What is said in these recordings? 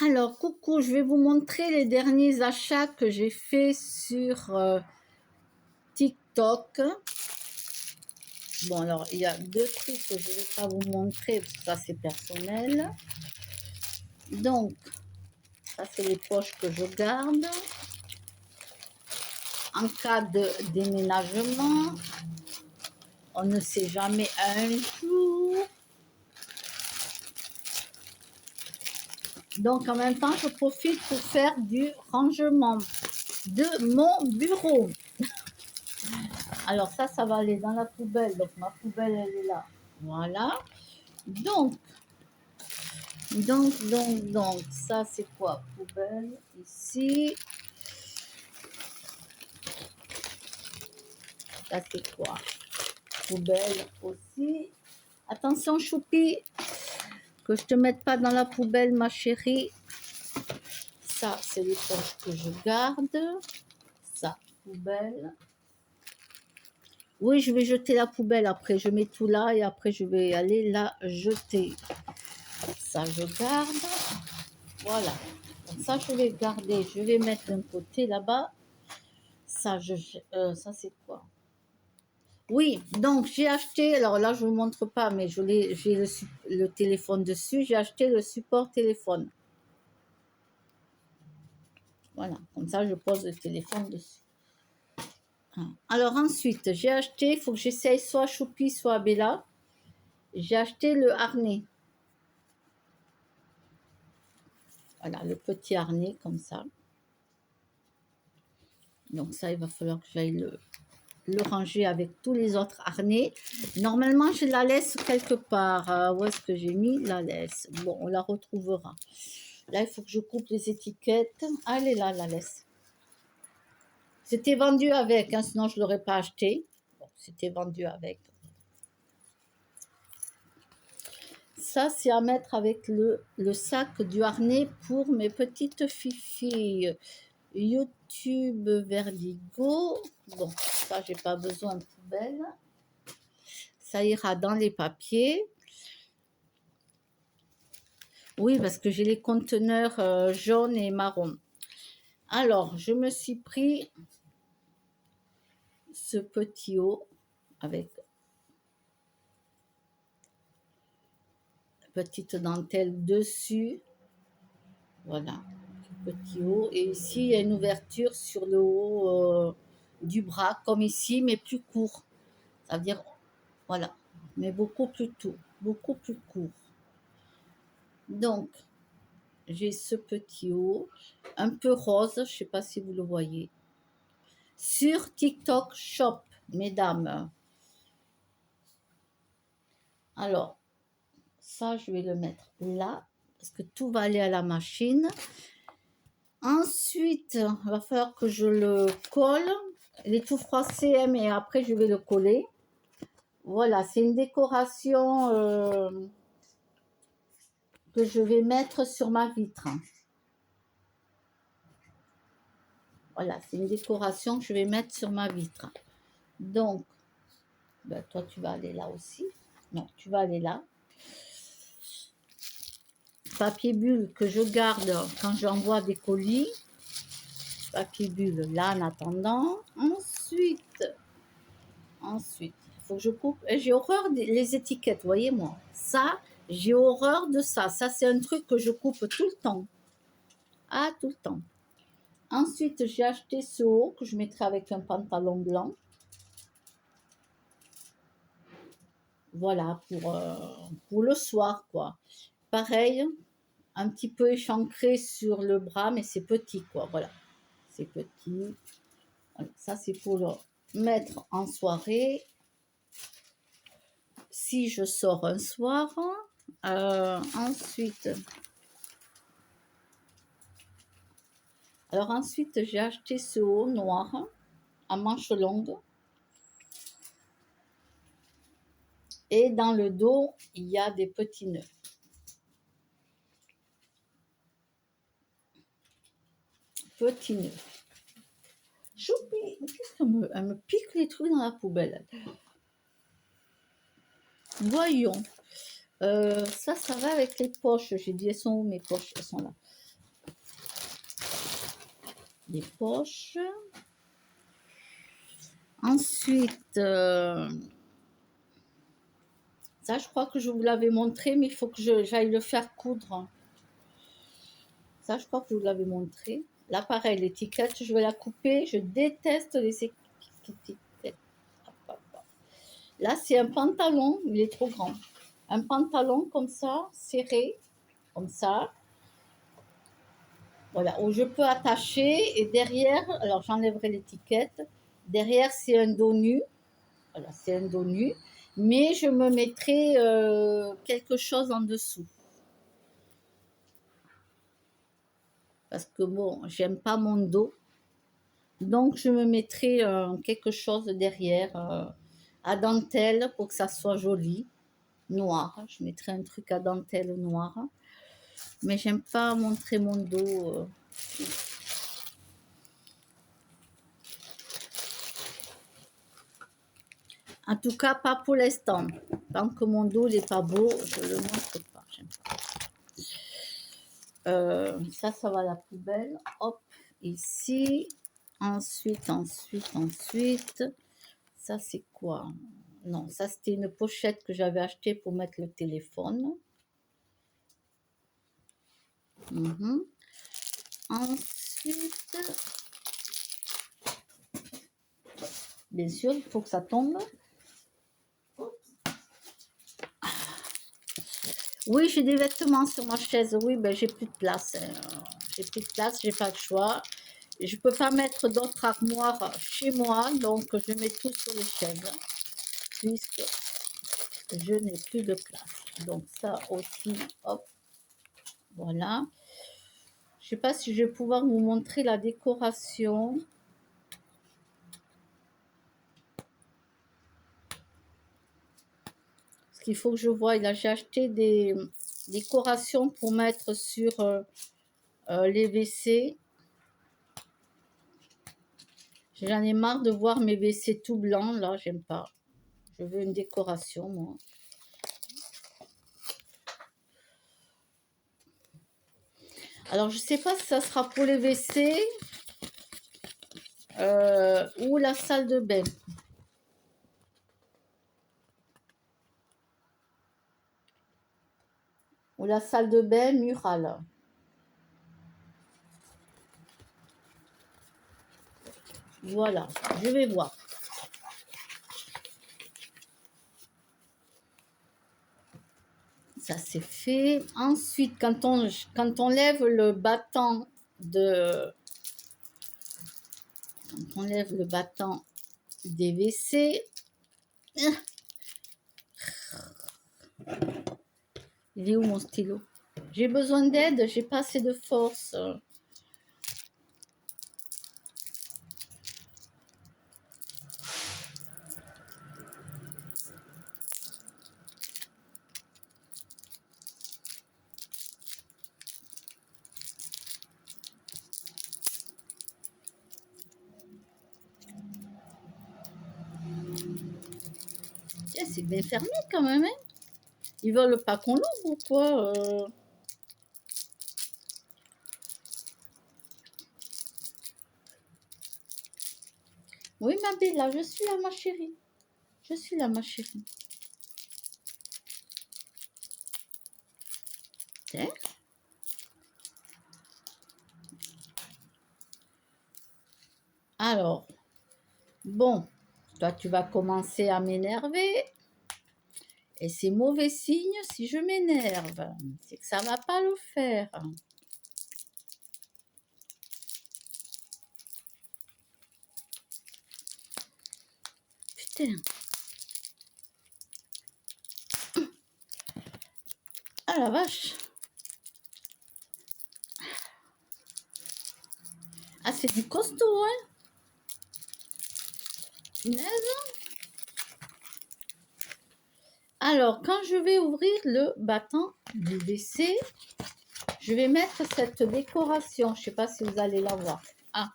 Alors, coucou, je vais vous montrer les derniers achats que j'ai fait sur TikTok. Bon, alors, il y a deux trucs que je ne vais pas vous montrer, parce que ça, c'est personnel. Donc, ça, c'est les poches que je garde. En cas de déménagement, on ne sait jamais un jour. Donc, en même temps, je profite pour faire du rangement de mon bureau. Alors ça va aller dans la poubelle. Donc ma poubelle, elle est là. Voilà. Donc, ça c'est quoi? Poubelle ici. Ça c'est quoi? Poubelle aussi. Attention Choupi, que je te mette pas dans la poubelle ma chérie. Ça c'est les poches que je garde. Ça, poubelle. Oui, je vais jeter la poubelle après. Je mets tout là et après je vais aller la jeter. Ça je garde. Voilà. Donc ça, je vais garder. Je vais mettre d'un côté là-bas. Ça, ça c'est quoi? Oui, donc j'ai acheté. Alors là, je ne vous montre pas, mais j'ai le téléphone dessus. J'ai acheté le support téléphone. Voilà. Comme ça, je pose le téléphone dessus. Alors ensuite, j'ai acheté. Il faut que j'essaye soit Choupi, soit Bella. J'ai acheté le harnais. Voilà, le petit harnais comme ça. Donc ça, il va falloir que j'aille le ranger avec tous les autres harnais. Normalement, je la laisse quelque part. Où est-ce que j'ai mis la laisse? Bon, on la retrouvera. Là, il faut que je coupe les étiquettes. Ah, elle est là, la laisse. C'était vendu avec, hein, sinon je ne l'aurais pas acheté. Bon, c'était vendu avec. Ça, c'est à mettre avec le sac du harnais pour mes petites filles. YouTube Verdigo. Bon, ça, j'ai pas besoin de poubelle. Ça ira dans les papiers. Oui, parce que j'ai les conteneurs jaunes et marron. Alors, je me suis pris ce petit haut avec petite dentelle dessus. Voilà, petit haut. Et ici, il y a une ouverture sur le haut du bras, comme ici, mais plus court. Ça veut dire, voilà, mais beaucoup plus court. Donc, j'ai ce petit haut, un peu rose, je ne sais pas si vous le voyez. Sur TikTok Shop, mesdames. Alors, ça, je vais le mettre là, parce que tout va aller à la machine. Ensuite, il va falloir que je le colle. Il est tout froissé, mais après, je vais le coller. Voilà, c'est une décoration que je vais mettre sur ma vitre. Voilà, c'est une décoration que je vais mettre sur ma vitre. Donc, ben, toi, tu vas aller là aussi. Non, tu vas aller là. Papier bulle que je garde quand j'envoie des colis. Papier bulle là en attendant. Ensuite, il faut que je coupe. J'ai horreur des étiquettes, voyez-moi. Ça, j'ai horreur de ça. Ça, c'est un truc que je coupe tout le temps. Ah, tout le temps. Ensuite, j'ai acheté ce haut que je mettrai avec un pantalon blanc. Voilà, pour le soir, quoi. Pareil, un petit peu échancré sur le bras, mais c'est petit, quoi. Voilà, c'est petit. Voilà, ça, c'est pour le mettre en soirée. Si je sors un soir, ensuite, j'ai acheté ce haut noir à manches longues. Et dans le dos, il y a des petits nœuds. Petits nœuds. Choupi, qu'est-ce qu'elle me pique les trucs dans la poubelle. Voyons. Ça va avec les poches. J'ai dit, elles sont où mes poches? Elles sont là. des poches. Ensuite, ça, je crois que je vous l'avais montré, mais il faut que j'aille le faire coudre. Ça, je crois que je vous l'avais montré. Là, pareil, l'étiquette, je vais la couper. Je déteste les étiquettes. Là, c'est un pantalon, il est trop grand. Un pantalon comme ça, serré, comme ça. Voilà, où je peux attacher. Et derrière, alors j'enlèverai l'étiquette. Derrière, c'est un dos nu. Voilà, c'est un dos nu. Mais je me mettrai quelque chose en dessous. Parce que bon, j'aime pas mon dos. Donc, je me mettrai quelque chose derrière à dentelle pour que ça soit joli, noir. Je mettrai un truc à dentelle noir. Mais j'aime pas montrer mon dos. En tout cas, pas pour l'instant. Tant que mon dos n'est pas beau, je le montre pas. J'aime pas. Ça va à la poubelle. Hop, ici. Ensuite. Ça, c'est quoi? Non, ça, c'était une pochette que j'avais achetée pour mettre le téléphone. Ensuite, bien sûr, il faut que ça tombe. Oui, j'ai des vêtements sur ma chaise. Oui, ben j'ai plus de place. J'ai plus de place, j'ai pas le choix. Je peux pas mettre d'autres armoires chez moi, donc je mets tout sur les chaises, puisque je n'ai plus de place. Donc ça aussi, hop, voilà. Je sais pas si je vais pouvoir vous montrer la décoration. Parce qu'il faut que je voie. Là, j'ai acheté des décorations pour mettre sur les WC. J'en ai marre de voir mes WC tout blancs. Là, j'aime pas. Je veux une décoration, moi. Alors, je sais pas si ça sera pour les WC ou la salle de bain. Ou la salle de bain murale. Voilà, je vais voir. Ça, c'est fait. Ensuite, quand on lève le battant de... Quand on lève le battant des WC... Il est où mon stylo? J'ai besoin d'aide, j'ai pas assez de force. Tiens, c'est bien fermé quand même, hein? Ils veulent pas qu'on l'ouvre ou quoi? Oui, ma belle, là, je suis là, ma chérie. Je suis là, ma chérie. Tiens. Alors, bon, toi, tu vas commencer à m'énerver. Et c'est mauvais signe si je m'énerve. C'est que ça va pas le faire. Putain. Ah la vache. Ah, c'est du costaud, hein? Punaise. Alors, quand je vais ouvrir le battant du WC, je vais mettre cette décoration. Je ne sais pas si vous allez la voir. Ah.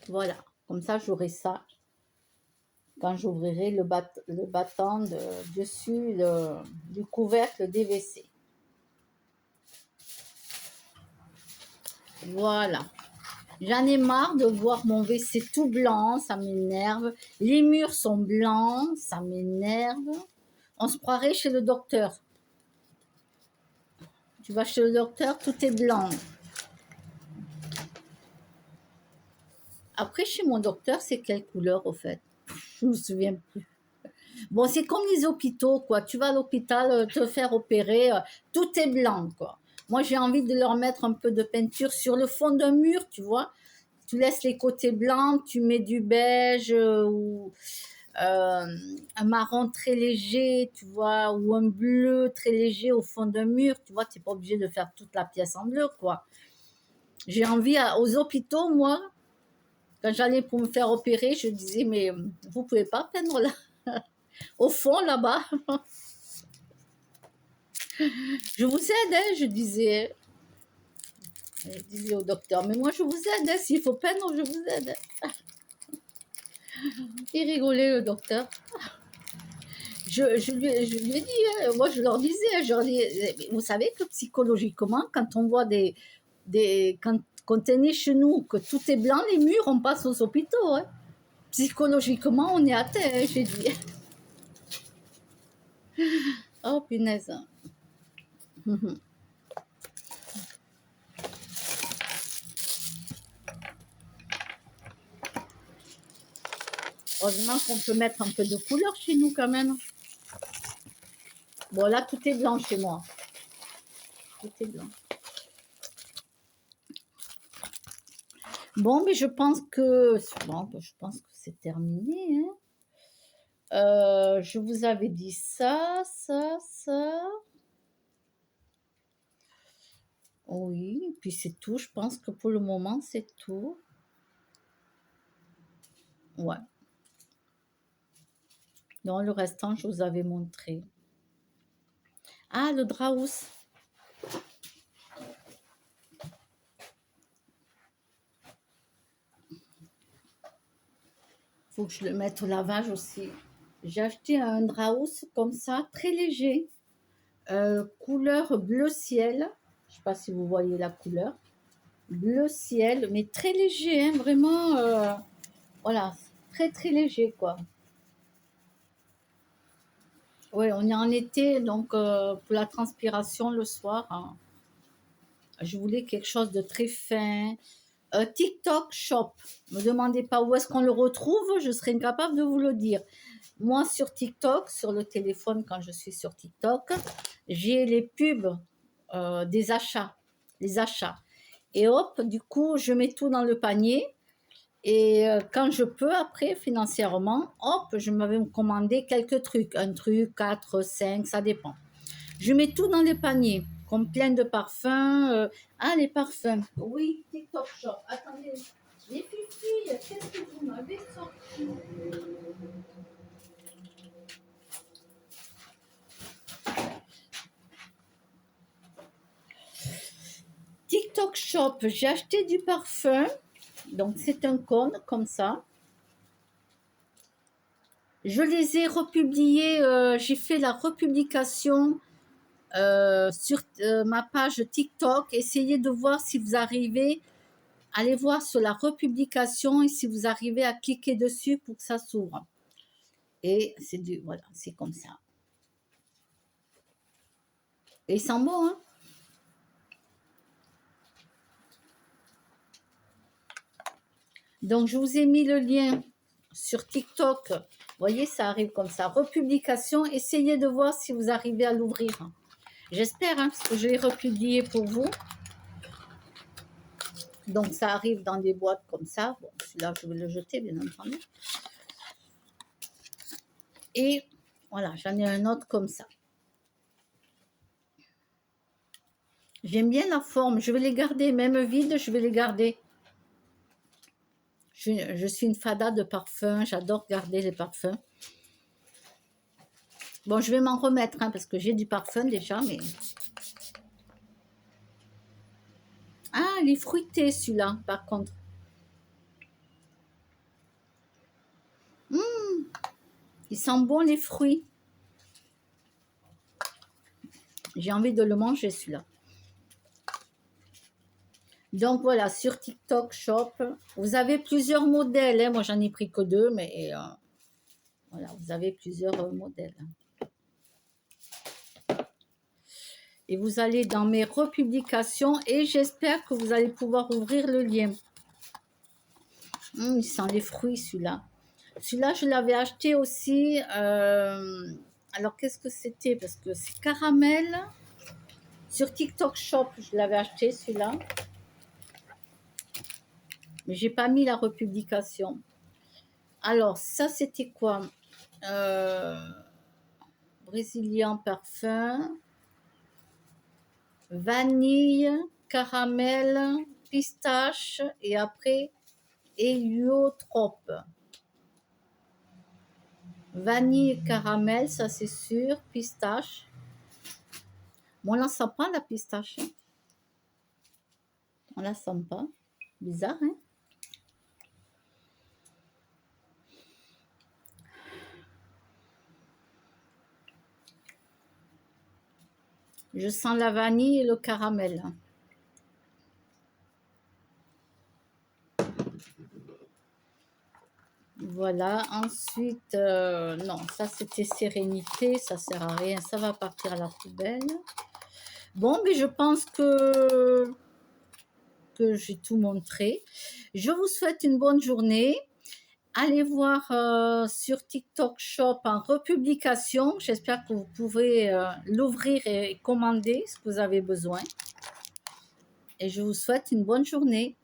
Voilà. Comme ça, j'aurai ça. quand j'ouvrirai le battant dessus du couvercle des WC. Voilà. J'en ai marre de voir mon WC tout blanc, ça m'énerve. Les murs sont blancs, ça m'énerve. On se croirait chez le docteur. Tu vas chez le docteur, tout est blanc. Après, chez mon docteur, c'est quelle couleur au fait? Je me souviens plus. Bon, c'est comme les hôpitaux, quoi. Tu vas à l'hôpital te faire opérer, tout est blanc, quoi. Moi, j'ai envie de leur mettre un peu de peinture sur le fond d'un mur, tu vois. Tu laisses les côtés blancs, tu mets du beige ou un marron très léger, tu vois, ou un bleu très léger au fond d'un mur, tu vois. Tu n'es pas obligé de faire toute la pièce en bleu, quoi. J'ai envie, aux hôpitaux, moi, quand j'allais pour me faire opérer, je disais, mais vous pouvez pas peindre là, au fond, là-bas. Je vous aide, hein, je disais. Je disais au docteur, mais moi je vous aide, hein, s'il faut peindre, je vous aide. Il rigolait, le docteur. Je lui ai dit, hein, moi je leur disais, vous savez que psychologiquement, quand on voit quand on est chez nous, que tout est blanc, les murs, on passe aux hôpitaux. Hein. Psychologiquement, on est atteint, hein, j'ai dit. Oh, punaise. Heureusement qu'on peut mettre un peu de couleur chez nous quand même. Bon, là, tout est blanc chez moi. Tout est blanc. Bon, mais je pense que c'est terminé. Hein. Je vous avais dit ça. Oui, puis c'est tout. Je pense que pour le moment, c'est tout. Ouais. Non, le restant, je vous avais montré. Ah, le draus. Faut que je le mette au lavage aussi. J'ai acheté un draus comme ça, très léger. Couleur bleu ciel. Je ne sais pas si vous voyez la couleur. Bleu ciel, mais très léger, hein, vraiment. Voilà, très très léger, quoi. Oui, on est en été, donc pour la transpiration le soir, hein, je voulais quelque chose de très fin. TikTok Shop. Ne me demandez pas où est-ce qu'on le retrouve, je serai incapable de vous le dire. Moi, sur TikTok, sur le téléphone, quand je suis sur TikTok, j'ai les pubs des achats, les achats. Et hop, du coup, je mets tout dans le panier. Et quand je peux, après, financièrement, hop, je m'avais commandé quelques trucs. Un truc, 4, 5, ça dépend. Je mets tout dans les paniers, comme plein de parfums. Ah, les parfums. Oui, TikTok Shop. Attendez, les filles, qu'est-ce que vous m'avez sorti? TikTok Shop, j'ai acheté du parfum. Donc, c'est un cône comme ça. Je les ai republiés. J'ai fait la republication sur ma page TikTok. Essayez de voir si vous arrivez. Allez voir sur la republication et si vous arrivez à cliquer dessus pour que ça s'ouvre. Et voilà, c'est comme ça. Et ils sont bons, hein? Donc, je vous ai mis le lien sur TikTok. Vous voyez, ça arrive comme ça. Republication, essayez de voir si vous arrivez à l'ouvrir. J'espère, hein, parce que je l'ai republié pour vous. Donc, ça arrive dans des boîtes comme ça. Bon, celui-là, je vais le jeter, bien entendu. Et voilà, j'en ai un autre comme ça. J'aime bien la forme. Je vais les garder, même vides, je vais les garder. Je suis une fada de parfums. J'adore garder les parfums. Bon, je vais m'en remettre, hein, parce que j'ai du parfum déjà, mais... Ah, il est fruité, celui-là, par contre. Il sent bon les fruits. J'ai envie de le manger celui-là. Donc voilà, sur TikTok Shop, vous avez plusieurs modèles. Hein. Moi, j'en ai pris que 2, mais voilà, vous avez plusieurs modèles. Et vous allez dans mes republications et j'espère que vous allez pouvoir ouvrir le lien. Il sent les fruits celui-là. Celui-là, je l'avais acheté aussi. Alors, qu'est-ce que c'était? Parce que c'est caramel. Sur TikTok Shop, je l'avais acheté celui-là. Mais j'ai pas mis la republication. Alors, ça, c'était quoi? Brésilien parfum. Vanille, caramel, pistache et après héliotrope. Vanille et caramel, ça c'est sûr. Pistache. Bon, on la sent pas la pistache. Hein. On la sent pas. Bizarre, hein? Je sens la vanille et le caramel. Voilà, ensuite, non, ça c'était sérénité, ça sert à rien, ça va partir à la poubelle. Bon, mais je pense que j'ai tout montré. Je vous souhaite une bonne journée. Allez voir sur TikTok Shop en republication. J'espère que vous pouvez l'ouvrir et commander ce que vous avez besoin. Et je vous souhaite une bonne journée.